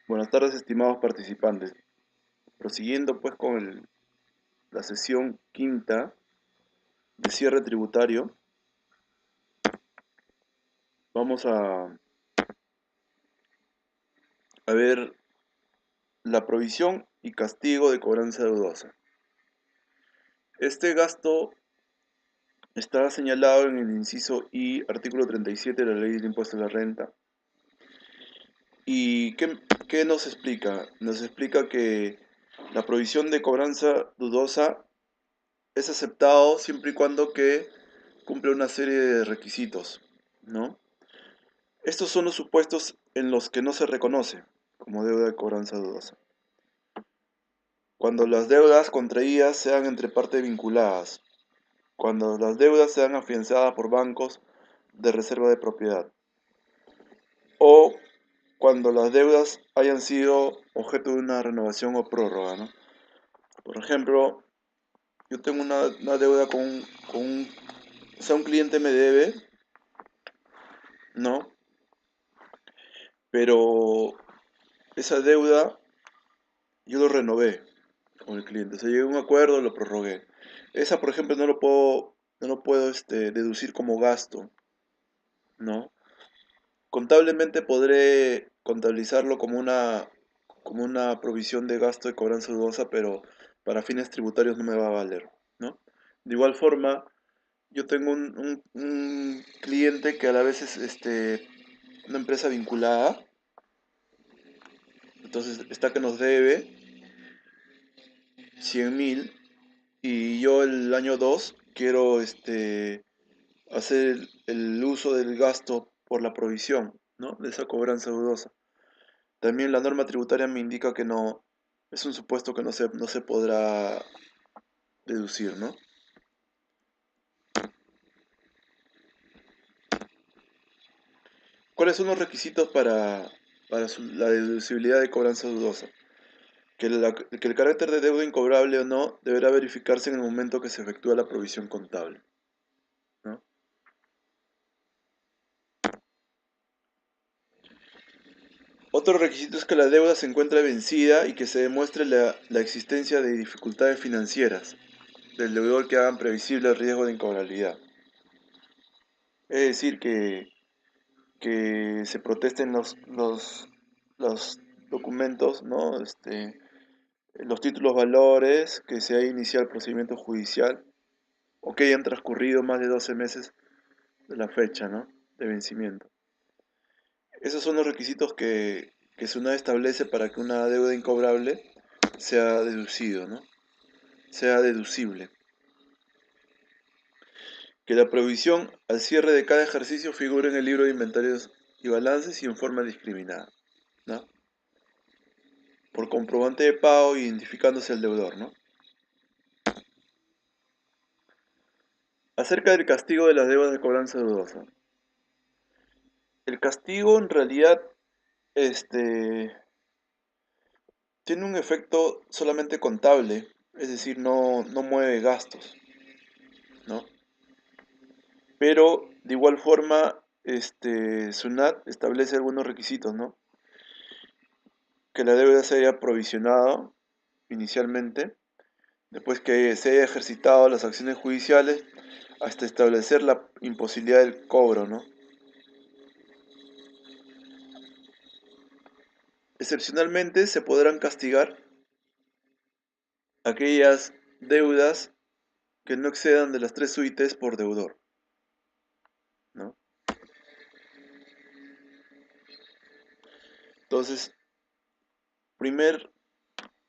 Buenas tardes, estimados participantes. Prosiguiendo pues con la sesión quinta de cierre tributario, vamos a ver la provisión y castigo de cobranza deudosa. Este gasto está señalado en el inciso I, artículo 37 de la Ley del Impuesto a la Renta. ¿Y qué nos explica? Nos explica que la provisión de cobranza dudosa es aceptado siempre y cuando que cumple una serie de requisitos, ¿no? Estos son los supuestos en los que no se reconoce como deuda de cobranza dudosa. Cuando las deudas contraídas sean entre partes vinculadas, cuando las deudas sean afianzadas por bancos de reserva de propiedad, o cuando las deudas hayan sido objeto de una renovación o prórroga, ¿no? Por ejemplo, yo tengo una deuda o sea, un cliente me debe, ¿no? Pero esa deuda yo lo renové con el cliente. O sea, llegué a un acuerdo, lo prorrogué. Esa, por ejemplo, no lo puedo deducir como gasto, ¿no? Contablemente podré contabilizarlo como una provisión de gasto de cobranza dudosa, pero para fines tributarios no me va a valer, ¿no? De igual forma, yo tengo un cliente que a la vez es una empresa vinculada, entonces está que nos debe 100.000 y yo el año 2 quiero hacer el uso del gasto por la provisión, ¿no? De esa cobranza dudosa. También la norma tributaria me indica que no, es un supuesto que no se podrá deducir, ¿no? ¿Cuáles son los requisitos para la deducibilidad de cobranza dudosa? Que el carácter de deuda incobrable o no deberá verificarse en el momento que se efectúa la provisión contable, ¿no? Otro requisito es que la deuda se encuentre vencida y que se demuestre la existencia de dificultades financieras del deudor que hagan previsible el riesgo de incobrabilidad. Es decir, que se protesten los documentos, ¿no? Los títulos valores, que se haya iniciado el procedimiento judicial o que hayan transcurrido más de 12 meses de la fecha, ¿no? De vencimiento. Esos son los requisitos que SUNAT establece para que una deuda incobrable sea deducido, ¿no? Sea deducible. Que la provisión al cierre de cada ejercicio figure en el libro de inventarios y balances y en forma discriminada, ¿no? Por comprobante de pago identificándose el deudor, ¿no? Acerca del castigo de las deudas de cobranza dudosa. El castigo en realidad este, tiene un efecto solamente contable, es decir, no mueve gastos, ¿no? Pero de igual forma, SUNAT establece algunos requisitos, ¿no? Que la deuda se haya provisionado inicialmente, después que se haya ejercitado las acciones judiciales, hasta establecer la imposibilidad del cobro, ¿no? Excepcionalmente se podrán castigar aquellas deudas que no excedan de las 3 UITs por deudor, ¿no? Entonces, primer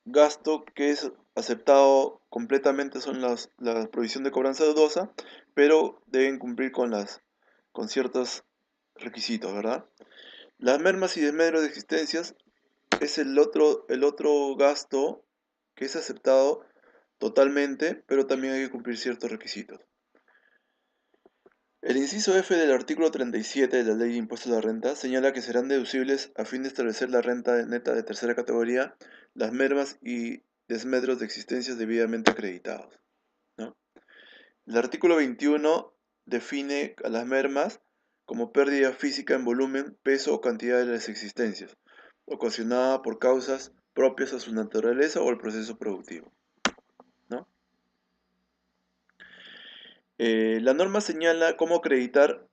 gasto que es aceptado completamente son la provisión de cobranza dudosa, pero deben cumplir con ciertos requisitos, ¿verdad? Las mermas y desmedros de existencias es el otro gasto que es aceptado totalmente, pero también hay que cumplir ciertos requisitos. El inciso F del artículo 37 de la Ley de Impuestos a la Renta señala que serán deducibles a fin de establecer la renta neta de tercera categoría las mermas y desmedros de existencias debidamente acreditados, ¿no? El artículo 21 define a las mermas como pérdida física en volumen, peso o cantidad de las existencias, ocasionada por causas propias a su naturaleza o al proceso productivo, ¿no? La norma señala cómo acreditar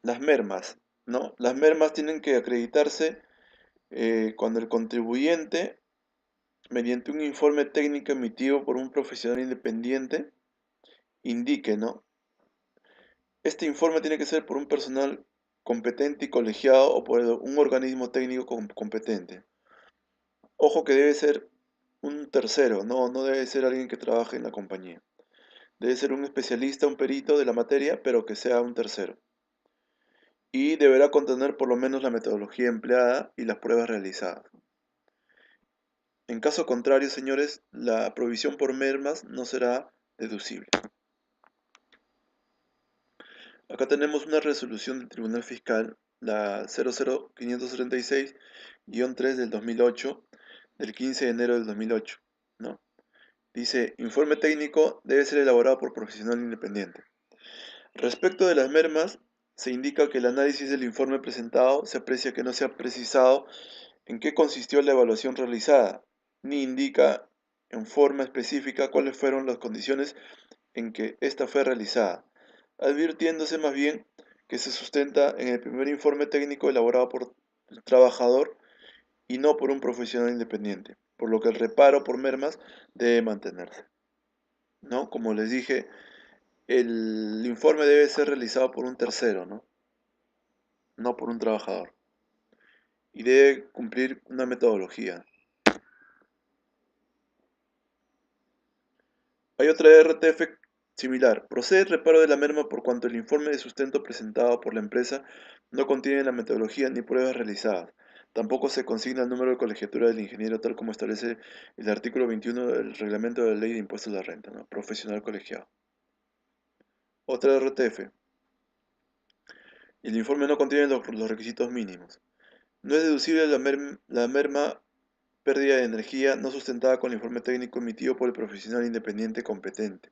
las mermas, ¿no? Las mermas tienen que acreditarse cuando el contribuyente, mediante un informe técnico emitido por un profesional independiente, indique, ¿no? Este informe tiene que ser por un personal competente y colegiado o por un organismo técnico competente. Ojo que debe ser un tercero, no debe ser alguien que trabaje en la compañía. Debe ser un especialista, un perito de la materia, pero que sea un tercero. Y deberá contener por lo menos la metodología empleada y las pruebas realizadas. En caso contrario, señores, la provisión por mermas no será deducible. Acá tenemos una resolución del Tribunal Fiscal, la 00536-3 del 2008, del 15 de enero del 2008, ¿no? Dice, informe técnico debe ser elaborado por profesional independiente. Respecto de las mermas, se indica que el análisis del informe presentado se aprecia que no se ha precisado en qué consistió la evaluación realizada, ni indica en forma específica cuáles fueron las condiciones en que ésta fue realizada, advirtiéndose más bien que se sustenta en el primer informe técnico elaborado por el trabajador y no por un profesional independiente, por lo que el reparo por mermas debe mantenerse, ¿no? Como les dije, el informe debe ser realizado por un tercero, ¿no? No por un trabajador. Y debe cumplir una metodología. Hay otra RTF similar. Procede el reparo de la merma por cuanto el informe de sustento presentado por la empresa no contiene la metodología ni pruebas realizadas. Tampoco se consigna el número de colegiatura del ingeniero tal como establece el artículo 21 del reglamento de la ley de impuestos de la renta, ¿no? Profesional colegiado. Otra RTF. El informe no contiene los requisitos mínimos. No es deducible la merma pérdida de energía no sustentada con el informe técnico emitido por el profesional independiente competente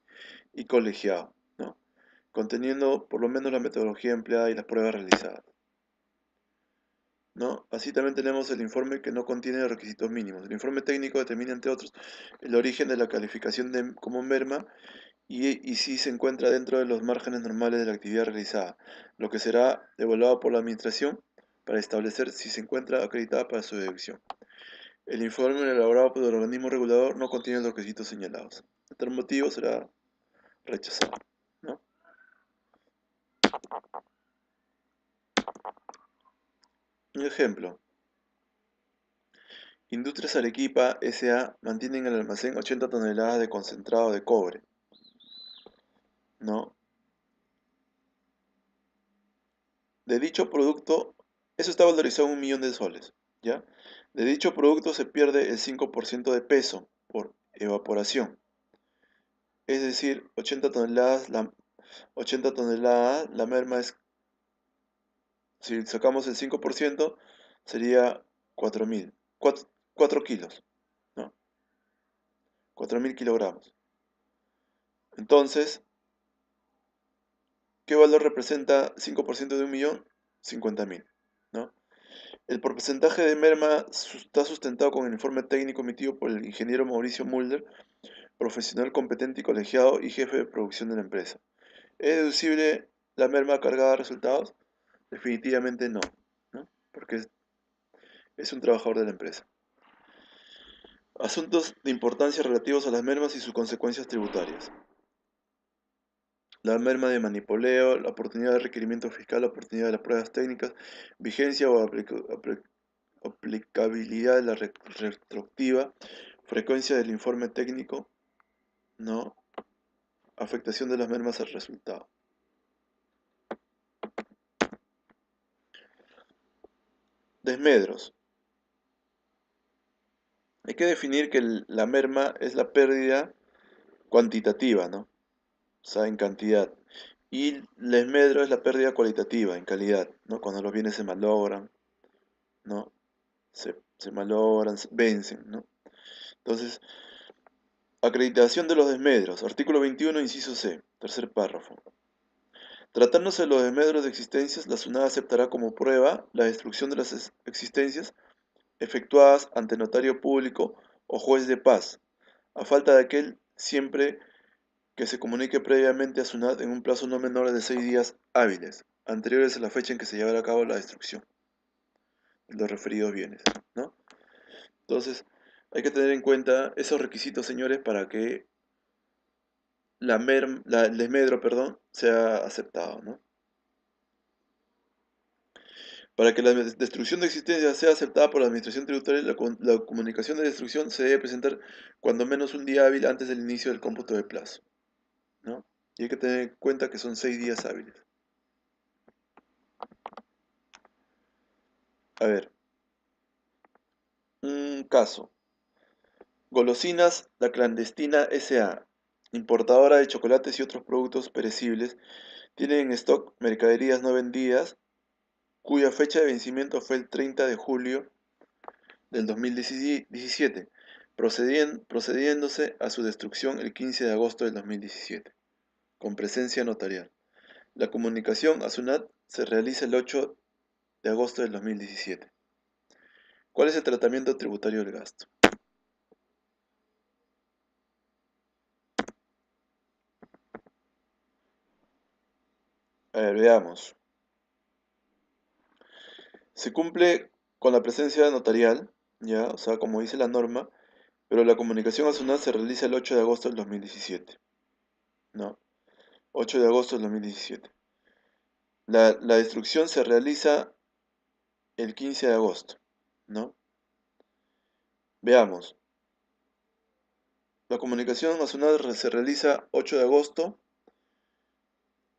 y colegiado, ¿no? Conteniendo por lo menos la metodología empleada y las pruebas realizadas, ¿no? Así también tenemos el informe que no contiene requisitos mínimos. El informe técnico determina, entre otros, el origen de la calificación como merma y si se encuentra dentro de los márgenes normales de la actividad realizada, lo que será evaluado por la administración para establecer si se encuentra acreditada para su deducción. El informe elaborado por el organismo regulador no contiene los requisitos señalados. De tal motivo será rechazado, ¿no? Un ejemplo. Industrias Arequipa S.A. mantiene en el almacén 80 toneladas de concentrado de cobre, ¿no? De dicho producto, eso está valorizado en 1 millón de soles, ¿ya? De dicho producto se pierde el 5% de peso por evaporación. Es decir, 80 toneladas, la merma es, si sacamos el 5%, sería 4.000, 4 kilos, ¿no? 4.000 kilogramos. Entonces, ¿qué valor representa 5% de 1 millón? 50.000, ¿no? El porcentaje de merma está sustentado con el informe técnico emitido por el ingeniero Mauricio Mulder, profesional competente y colegiado y jefe de producción de la empresa. ¿Es deducible la merma cargada de resultados? Definitivamente no, ¿no? Porque es un trabajador de la empresa. Asuntos de importancia relativos a las mermas y sus consecuencias tributarias. La merma de manipuleo, la oportunidad de requerimiento fiscal, la oportunidad de las pruebas técnicas, vigencia o aplicabilidad de la retroactiva, frecuencia del informe técnico, ¿no? Afectación de las mermas al resultado. Desmedros. Hay que definir que la merma es la pérdida cuantitativa, ¿no? O sea, en cantidad. Y el desmedro es la pérdida cualitativa, en calidad, ¿no? Cuando los bienes se malogran, ¿no? Se malogran, vencen, ¿no? Entonces, acreditación de los desmedros. Artículo 21, inciso C, tercer párrafo. Tratándose de los desmedros de existencias, la SUNAT aceptará como prueba la destrucción de las existencias efectuadas ante notario público o juez de paz, a falta de aquel siempre que se comunique previamente a SUNAT en un plazo no menor de 6 días hábiles, anteriores a la fecha en que se llevará a cabo la destrucción de los referidos bienes, ¿no? Entonces, hay que tener en cuenta esos requisitos, señores, para que el desmedro, perdón, sea aceptado, ¿no? Para que la destrucción de existencia sea aceptada por la Administración Tributaria, la comunicación de destrucción se debe presentar cuando menos un día hábil antes del inicio del cómputo de plazo, ¿no? Y hay que tener en cuenta que son 6 días hábiles. A ver, un caso. Golosinas La Clandestina S.A., importadora de chocolates y otros productos perecibles, tiene en stock mercaderías no vendidas cuya fecha de vencimiento fue el 30 de julio del 2017, procediéndose a su destrucción el 15 de agosto del 2017, con presencia notarial. La comunicación a SUNAT se realiza el 8 de agosto del 2017. ¿Cuál es el tratamiento tributario del gasto? A ver, veamos. Se cumple con la presencia notarial, ya, o sea, como dice la norma, pero la comunicación a SUNAT se realiza el 8 de agosto del 2017, ¿no? 8 de agosto del 2017. La destrucción se realiza el 15 de agosto, ¿no? Veamos. La comunicación a SUNAT se realiza 8 de agosto,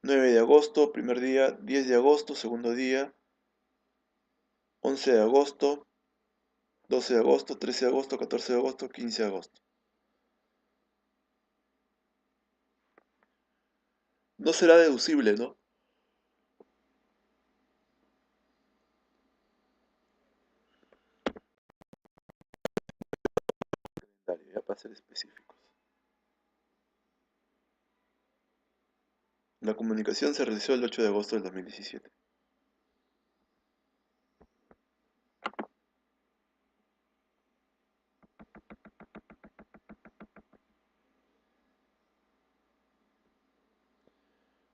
9 de agosto, primer día, 10 de agosto, segundo día, 11 de agosto, 12 de agosto, 13 de agosto, 14 de agosto, 15 de agosto. No será deducible, ¿no? Calendario, ya para ser específicos. La comunicación se realizó el 8 de agosto del 2017.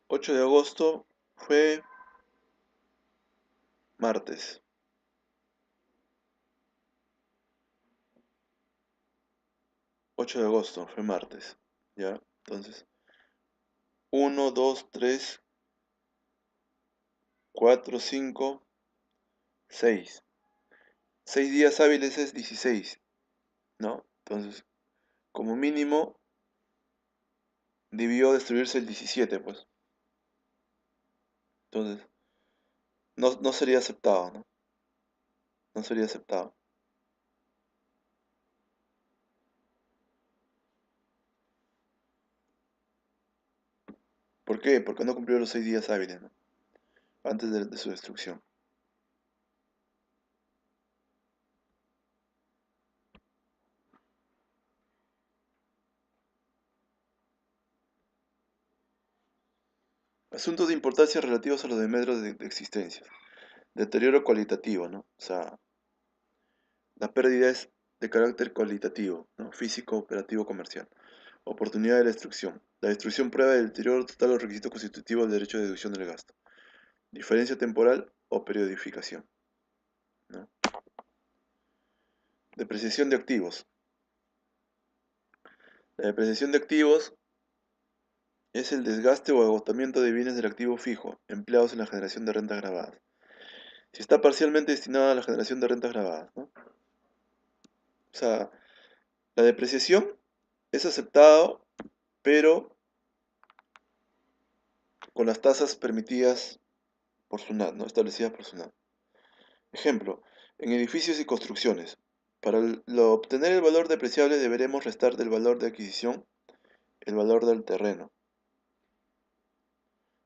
¿8 de agosto fue martes? 8 de agosto fue martes, ¿ya? Entonces, 1, 2, 3, 4, 5, 6. 6 días hábiles es 16, ¿no? Entonces, como mínimo, debió destruirse el 17, pues. Entonces, no sería aceptado, ¿no? No sería aceptado. ¿Por qué? Porque no cumplió los 6 días hábiles, ¿no? Antes de su destrucción. Asuntos de importancia relativos a los desmedros de existencias. Deterioro cualitativo, ¿no? O sea, la pérdida es de carácter cualitativo, ¿no? Físico, operativo, comercial. Oportunidad de la destrucción. La destrucción prueba del deterioro total o requisito constitutivo del derecho de deducción del gasto. Diferencia temporal o periodificación, ¿no? Depreciación de activos. La depreciación de activos es el desgaste o agotamiento de bienes del activo fijo, empleados en la generación de rentas grabadas. Si está parcialmente destinado a la generación de rentas grabadas, ¿no? O sea, la depreciación es aceptado, pero con las tasas permitidas por SUNAT, ¿no? Establecidas por SUNAT. Ejemplo, en edificios y construcciones. Para obtener el valor depreciable deberemos restar del valor de adquisición el valor del terreno.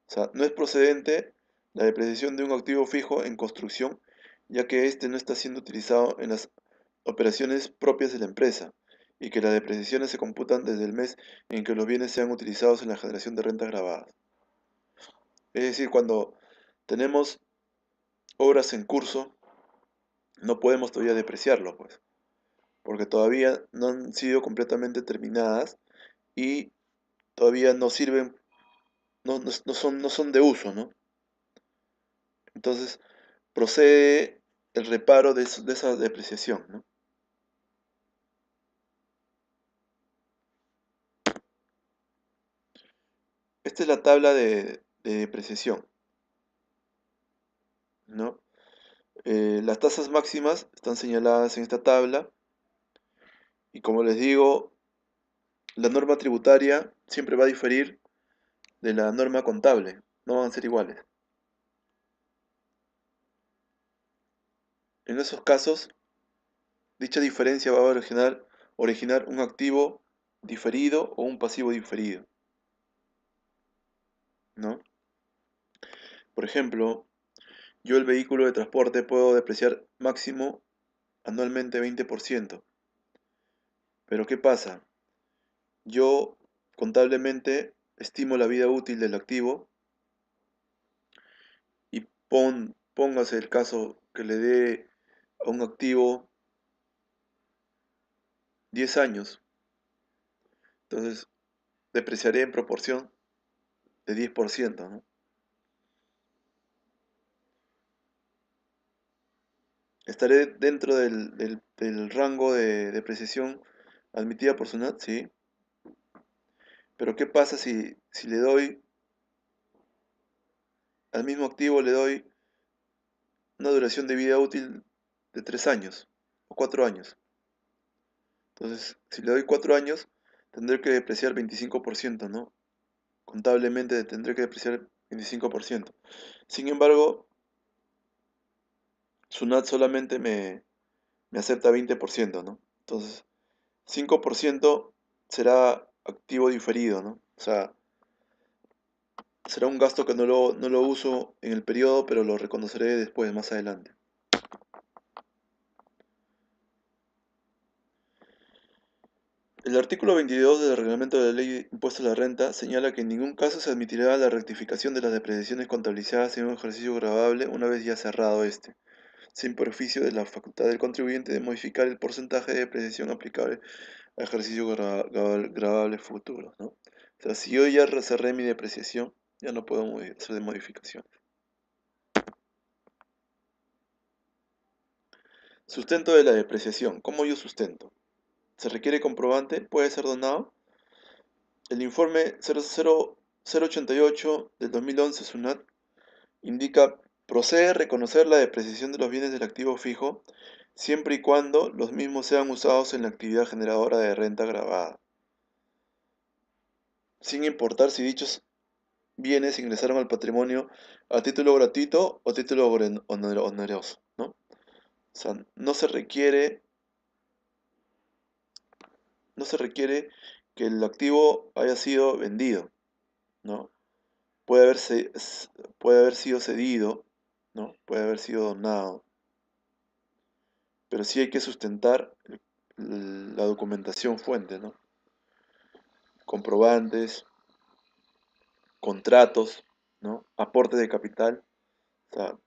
O sea, no es procedente la depreciación de un activo fijo en construcción, ya que éste no está siendo utilizado en las operaciones propias de la empresa, y que las depreciaciones se computan desde el mes en que los bienes sean utilizados en la generación de rentas grabadas. Es decir, cuando tenemos obras en curso no podemos todavía depreciarlo, pues, porque todavía no han sido completamente terminadas y todavía no sirven, no son de uso, ¿no? Entonces procede el reparo de esa depreciación, ¿no? Esta es la tabla de depreciación, ¿no? Las tasas máximas están señaladas en esta tabla y como les digo, la norma tributaria siempre va a diferir de la norma contable, no van a ser iguales. En esos casos, dicha diferencia va a originar un activo diferido o un pasivo diferido, ¿no? Por ejemplo, yo el vehículo de transporte puedo depreciar máximo anualmente 20%, pero ¿qué pasa? Yo contablemente estimo la vida útil del activo y póngase el caso que le dé a un activo 10 años, entonces depreciaré en proporción de 10%, ¿no? ¿Estaré dentro del rango de depreciación admitida por SUNAT? Sí. Pero ¿qué pasa si le doy al mismo activo le doy una duración de vida útil de 3 años o 4 años? Entonces, si le doy 4 años, tendré que depreciar 25%, ¿no? Contablemente tendré que depreciar 25%. Sin embargo, SUNAT solamente me acepta 20%, ¿no? Entonces, 5% será activo diferido, ¿no? O sea, será un gasto que no lo uso en el periodo, pero lo reconoceré después, más adelante. El artículo 22 del Reglamento de la Ley de Impuestos a la Renta señala que en ningún caso se admitirá la rectificación de las depreciaciones contabilizadas en un ejercicio grabable una vez ya cerrado este, sin perjuicio de la facultad del contribuyente de modificar el porcentaje de depreciación aplicable a ejercicios grabables futuros, ¿no? O sea, si yo ya cerré mi depreciación, ya no puedo hacer modificaciones. Sustento de la depreciación. ¿Cómo yo sustento? ¿Se requiere comprobante? ¿Puede ser donado? El informe 00088 del 2011 SUNAT indica: procede reconocer la depreciación de los bienes del activo fijo siempre y cuando los mismos sean usados en la actividad generadora de renta gravada, sin importar si dichos bienes ingresaron al patrimonio a título gratuito o título oneroso, ¿no? O sea, no se requiere que el activo haya sido vendido, ¿no? Puede puede haber sido cedido, ¿no? Puede haber sido donado, pero sí hay que sustentar la documentación fuente, ¿no? Comprobantes, contratos, ¿no? Aportes de capital. O sea,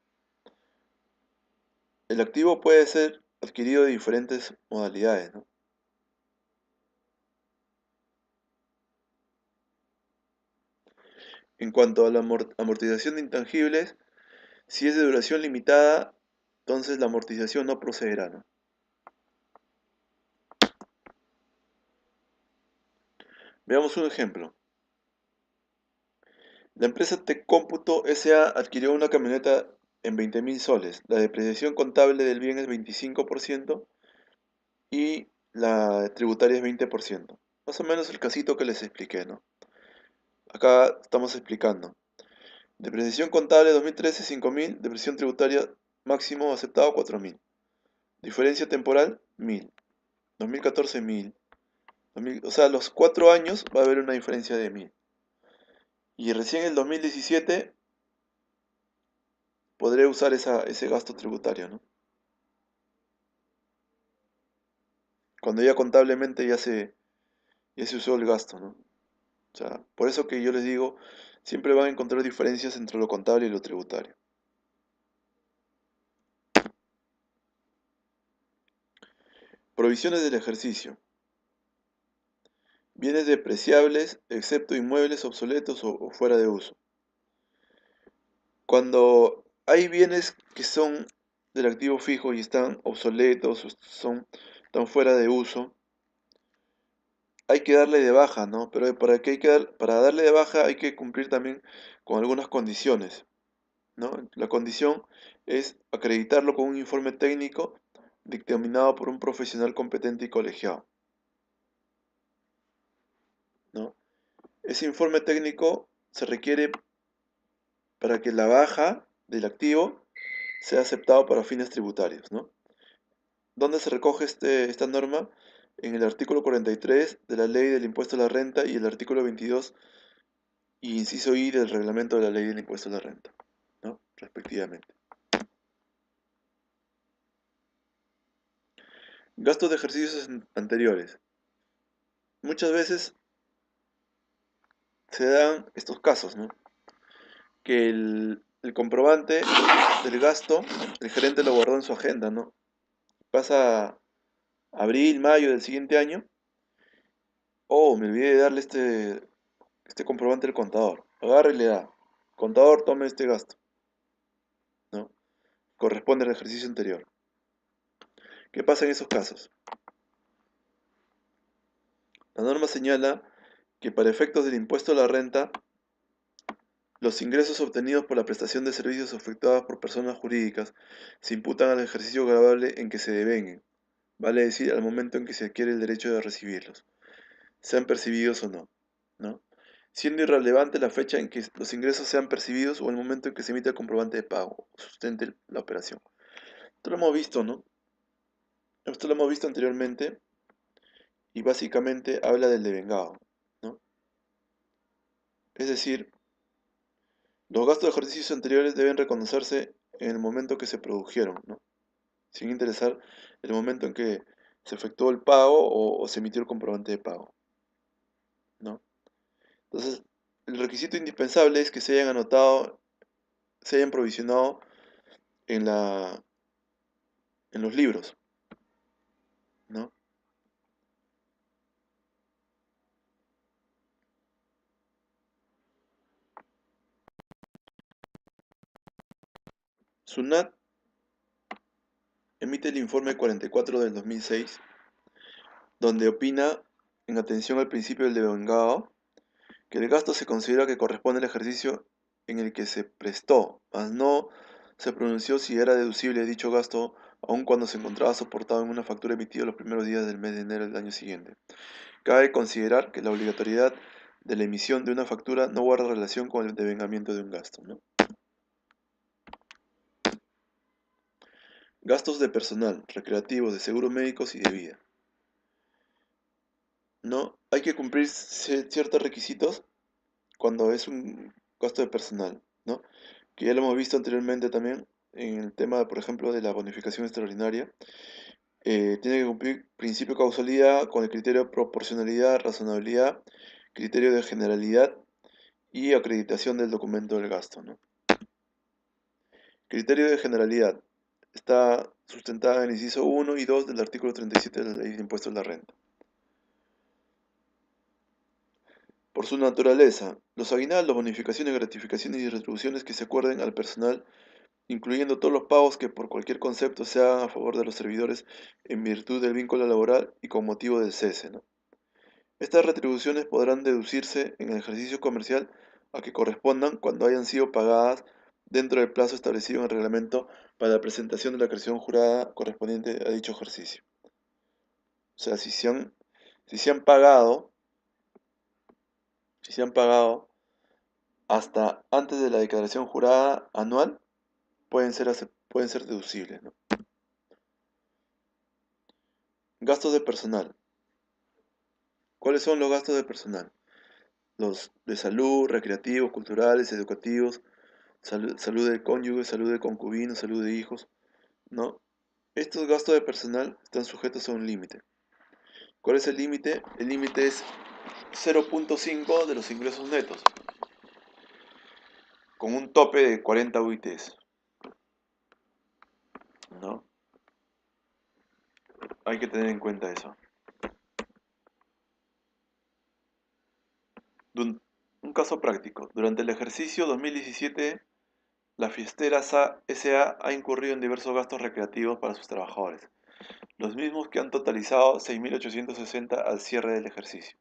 el activo puede ser adquirido de diferentes modalidades, ¿no? En cuanto a la amortización de intangibles, si es de duración limitada, entonces la amortización no procederá, ¿no? Veamos un ejemplo. La empresa Tecómputo S.A. adquirió una camioneta en 20.000 soles. La depreciación contable del bien es 25% y la tributaria es 20%. Más o menos el casito que les expliqué, ¿no? Acá estamos explicando. Depreciación contable 2013 5.000, depreciación tributaria máximo aceptado 4.000. Diferencia temporal 1.000. 2014 1.000. O sea, los 4 años va a haber una diferencia de 1.000. Y recién en el 2017 podré usar ese gasto tributario, ¿no? Cuando ya contablemente ya se usó el gasto, ¿no? O sea, por eso que yo les digo, siempre van a encontrar diferencias entre lo contable y lo tributario. Provisiones del ejercicio. Bienes depreciables, excepto inmuebles obsoletos o fuera de uso. Cuando hay bienes que son del activo fijo y están obsoletos o están fuera de uso, hay que darle de baja, ¿no? Pero para darle de baja hay que cumplir también con algunas condiciones, ¿no? La condición es acreditarlo con un informe técnico dictaminado por un profesional competente y colegiado, ¿no? Ese informe técnico se requiere para que la baja del activo sea aceptado para fines tributarios, ¿no? ¿Dónde se recoge esta norma? En el artículo 43 de la Ley del Impuesto a la Renta y el artículo 22 y inciso I del Reglamento de la Ley del Impuesto a la Renta, ¿no? Respectivamente. Gastos de ejercicios anteriores. Muchas veces se dan estos casos, ¿no? Que el comprobante del gasto, el gerente lo guardó en su agenda, ¿no? Pasa abril, mayo del siguiente año. Oh, me olvidé de darle este comprobante al contador. Agarra y le da. Contador, tome este gasto, ¿no? Corresponde al ejercicio anterior. ¿Qué pasa en esos casos? La norma señala que para efectos del impuesto a la renta, los ingresos obtenidos por la prestación de servicios efectuados por personas jurídicas se imputan al ejercicio gravable en que se devenguen, vale decir, al momento en que se adquiere el derecho de recibirlos, sean percibidos o no, ¿no? Siendo irrelevante la fecha en que los ingresos sean percibidos o el momento en que se emite el comprobante de pago, sustente la operación. Esto lo hemos visto, ¿no? Esto lo hemos visto anteriormente y básicamente habla del devengado, ¿no? Es decir, los gastos de ejercicios anteriores deben reconocerse en el momento que se produjeron, ¿no? Sin interesar el momento en que se efectuó el pago o se emitió el comprobante de pago, ¿no? Entonces, el requisito indispensable es que se hayan anotado, se hayan provisionado en en los libros, ¿no? SUNAT emite el informe 44 del 2006, donde opina, en atención al principio del devengado, que el gasto se considera que corresponde al ejercicio en el que se prestó, mas no se pronunció si era deducible dicho gasto aun cuando se encontraba soportado en una factura emitida los primeros días del mes de enero del año siguiente. Cabe considerar que la obligatoriedad de la emisión de una factura no guarda relación con el devengamiento de un gasto, ¿no? Gastos de personal, recreativos, de seguros médicos y de vida. ¿No? Hay que cumplir ciertos requisitos cuando es un gasto de personal, ¿no? Que ya lo hemos visto anteriormente también en el tema, por ejemplo, de la bonificación extraordinaria. Tiene que cumplir principio de causalidad con el criterio de proporcionalidad, razonabilidad, criterio de generalidad y acreditación del documento del gasto, ¿no? Criterio de generalidad. Está sustentada en el inciso 1 y 2 del artículo 37 de la Ley de Impuestos a la Renta. Por su naturaleza, los aguinaldos, bonificaciones, gratificaciones y retribuciones que se acuerden al personal, incluyendo todos los pagos que por cualquier concepto se hagan a favor de los servidores en virtud del vínculo laboral y con motivo del cese, ¿no? Estas retribuciones podrán deducirse en el ejercicio comercial a que correspondan cuando hayan sido pagadas dentro del plazo establecido en el reglamento para la presentación de la acreción jurada correspondiente a dicho ejercicio. O sea, si se han pagado, si se han pagado hasta antes de la declaración jurada anual, pueden ser deducibles, ¿no? Gastos de personal. ¿Cuáles son los gastos de personal? Los de salud, recreativos, culturales, educativos, salud del cónyuge, salud de concubino, salud de hijos, ¿no? Estos gastos de personal están sujetos a un límite. ¿Cuál es el límite? El límite es 0.5 de los ingresos netos, con un tope de 40 UITs, ¿no? Hay que tener en cuenta eso. Un caso práctico. Durante el ejercicio 2017, la Fiestera S.A. ha incurrido en diversos gastos recreativos para sus trabajadores, los mismos que han totalizado 6.860 al cierre del ejercicio.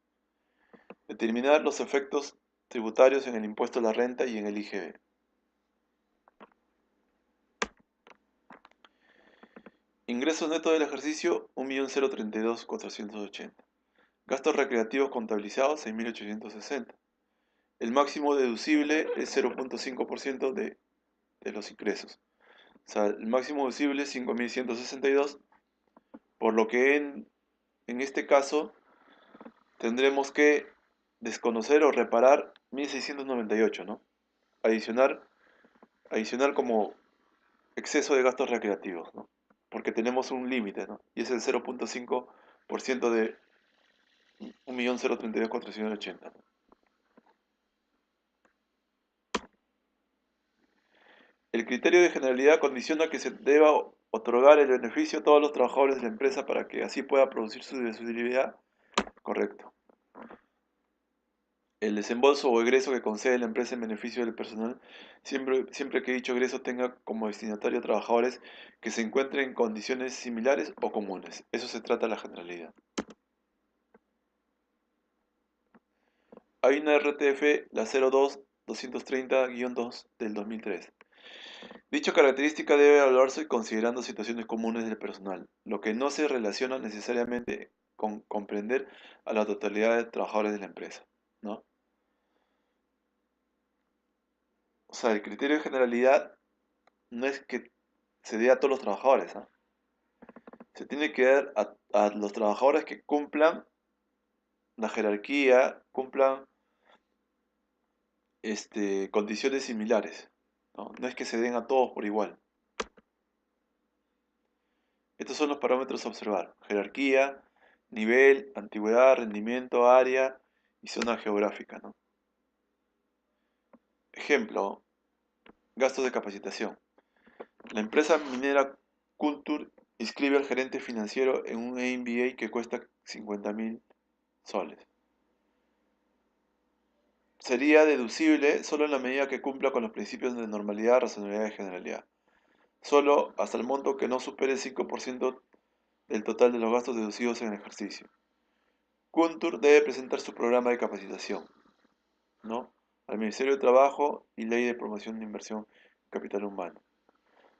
Determinar los efectos tributarios en el impuesto a la renta y en el IGB. Ingresos netos del ejercicio, 1.032.480. Gastos recreativos contabilizados, 6.860. El máximo deducible es 0.5% de los ingresos. O sea, el máximo deducible es 5.162, por lo que en este caso tendremos que desconocer o reparar 1.698, ¿no? Adicionar como exceso de gastos recreativos, ¿no? Porque tenemos un límite, ¿no? Y es el 0.5% de 1.032.480, ¿no? El criterio de generalidad condiciona que se deba otorgar el beneficio a todos los trabajadores de la empresa para que así pueda producir su deducibilidad. Correcto. El desembolso o egreso que concede la empresa en beneficio del personal, siempre que dicho egreso tenga como destinatario a trabajadores que se encuentren en condiciones similares o comunes. Eso se trata de la generalidad. Hay una RTF, la 02-230-2 del 2003. Dicha característica debe evaluarse considerando situaciones comunes del personal, lo que no se relaciona necesariamente con comprender a la totalidad de trabajadores de la empresa, ¿no? O sea, el criterio de generalidad no es que se dé a todos los trabajadores, ¿no? Se tiene que dar a los trabajadores que cumplan la jerarquía, cumplan condiciones similares, ¿no? No es que se den a todos por igual. Estos son los parámetros a observar: jerarquía, nivel, antigüedad, rendimiento, área y zona geográfica, ¿no? Ejemplo, gastos de capacitación. La empresa minera Cultur inscribe al gerente financiero en un MBA que cuesta 50.000 soles. Sería deducible solo en la medida que cumpla con los principios de normalidad, razonabilidad y generalidad. Solo hasta el monto que no supere el 5% del total de los gastos deducidos en el ejercicio. Cultur debe presentar su programa de capacitación, ¿no? Al Ministerio de Trabajo y Ley de Promoción de Inversión en Capital Humano.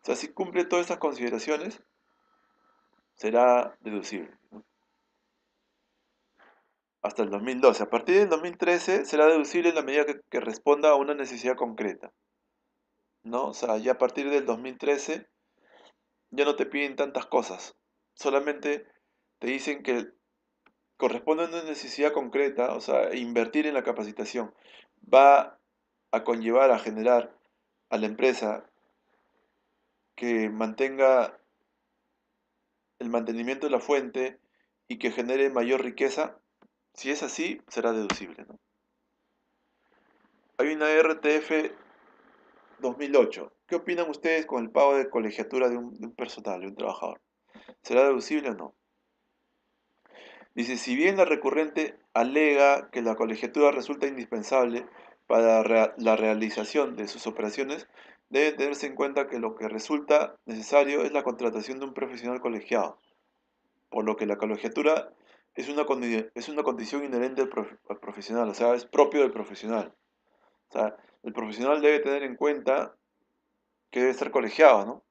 O sea, si cumple todas estas consideraciones, será deducible, ¿no? Hasta el 2012. A partir del 2013 será deducible en la medida que responda a una necesidad concreta, ¿no? O sea, ya a partir del 2013 ya no te piden tantas cosas. Solamente te dicen que corresponde a una necesidad concreta, o sea, invertir en la capacitación va a conllevar a generar a la empresa que mantenga el mantenimiento de la fuente y que genere mayor riqueza. Si es así, será deducible, ¿no? Hay una RTF 2008. ¿Qué opinan ustedes con el pago de colegiatura de un personal, de un trabajador? ¿Será deducible o no? Dice, si bien la recurrente alega que la colegiatura resulta indispensable para la realización de sus operaciones, debe tenerse en cuenta que lo que resulta necesario es la contratación de un profesional colegiado, por lo que la colegiatura es una condición inherente al profesional, o sea, es propio del profesional. O sea, el profesional debe tener en cuenta que debe estar colegiado, ¿no?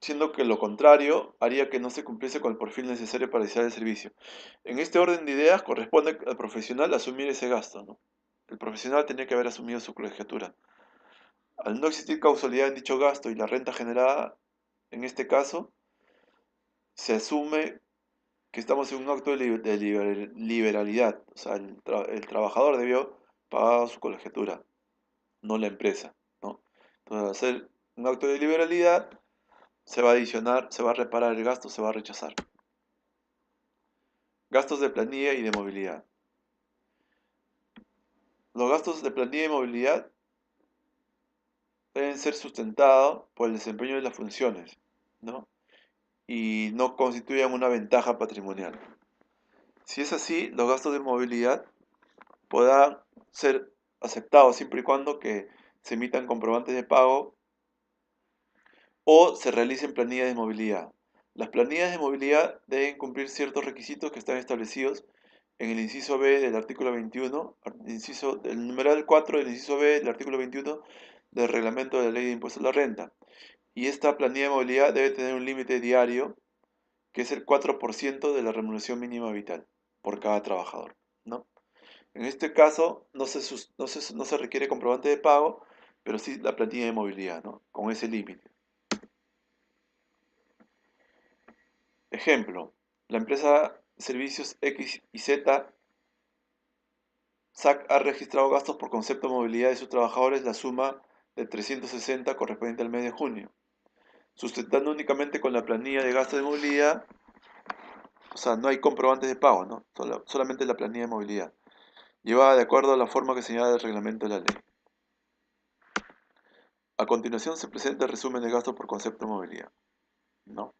Siendo que lo contrario haría que no se cumpliese con el perfil necesario para realizar el servicio. En este orden de ideas corresponde al profesional asumir ese gasto, ¿no? El profesional tenía que haber asumido su colegiatura. Al no existir causalidad en dicho gasto y la renta generada, en este caso, se asume que estamos en un acto de liberalidad. O sea, el trabajador debió pagar su colegiatura, no la empresa, ¿no? Entonces, al hacer un acto de liberalidad, se va a adicionar, se va a reparar el gasto, se va a rechazar. Gastos de planilla y de movilidad. Los gastos de planilla y movilidad deben ser sustentados por el desempeño de las funciones, ¿no? y no constituyan una ventaja patrimonial. Si es así, los gastos de movilidad podrán ser aceptados siempre y cuando que se emitan comprobantes de pago o se realicen planillas de movilidad. Las planillas de movilidad deben cumplir ciertos requisitos que están establecidos en el inciso B del artículo 21, el numeral 4 del inciso B del artículo 21 del reglamento de la ley de impuestos a la renta. Y esta planilla de movilidad debe tener un límite diario que es el 4% de la remuneración mínima vital por cada trabajador, ¿no? En este caso no se requiere comprobante de pago, pero sí la plantilla de movilidad, ¿no? Con ese límite. Ejemplo, la empresa Servicios X y Z SAC ha registrado gastos por concepto de movilidad de sus trabajadores la suma de 360 correspondiente al mes de junio, sustentando únicamente con la planilla de gastos de movilidad, o sea, no hay comprobantes de pago, ¿no? Solamente la planilla de movilidad, llevada de acuerdo a la forma que señala el reglamento de la ley. A continuación se presenta el resumen de gastos por concepto de movilidad, ¿no?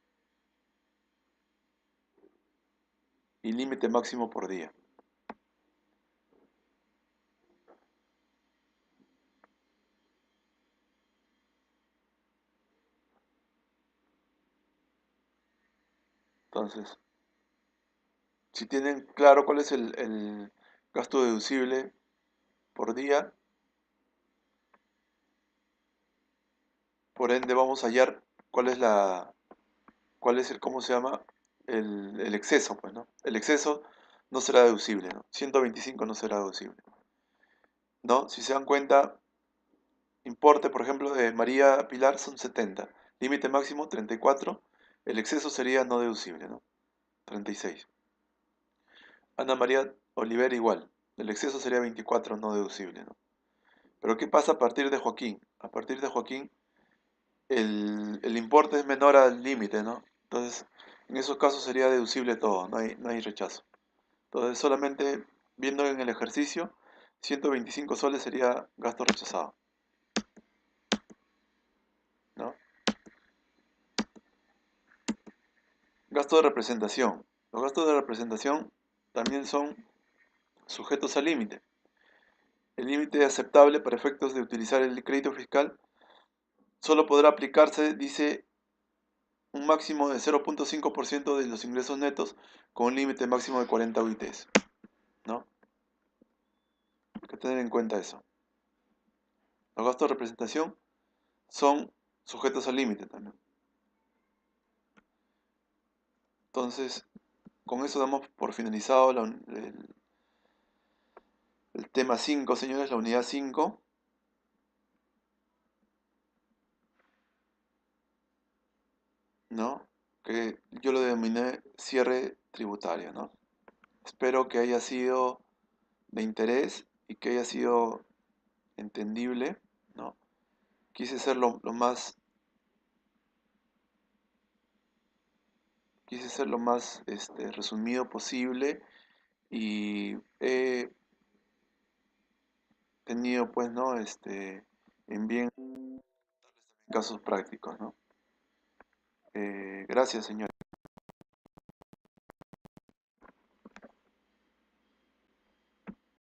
Y límite máximo por día. Entonces, si tienen claro cuál es el gasto deducible por día, por ende vamos a hallar cuál es ¿cómo se llama? El exceso, pues, ¿no? El exceso no será deducible, ¿no? 125 no será deducible, ¿no? Si se dan cuenta, importe, por ejemplo, de María Pilar son 70, límite máximo 34, el exceso sería no deducible, ¿no? 36. Ana María Oliver igual, el exceso sería 24, no deducible, ¿no? Pero ¿qué pasa a partir de Joaquín? A partir de Joaquín, el importe es menor al límite, ¿no? Entonces, en esos casos sería deducible todo, no hay rechazo. Entonces, solamente viendo en el ejercicio, 125 soles sería gasto rechazado, ¿no? Gasto de representación. Los gastos de representación también son sujetos al límite. El límite aceptable para efectos de utilizar el crédito fiscal solo podrá aplicarse, dice, un máximo de 0.5% de los ingresos netos con un límite máximo de 40 UITs, ¿no? Hay que tener en cuenta eso. Los gastos de representación son sujetos al límite también. Entonces, con eso damos por finalizado el tema 5, señores, la unidad 5, ¿no? Que yo lo denominé cierre tributario, ¿no? Espero que haya sido de interés y que haya sido entendible, ¿no? Quise ser lo más resumido posible y he tenido, pues, ¿no? En bien casos prácticos, ¿no? Gracias, señor.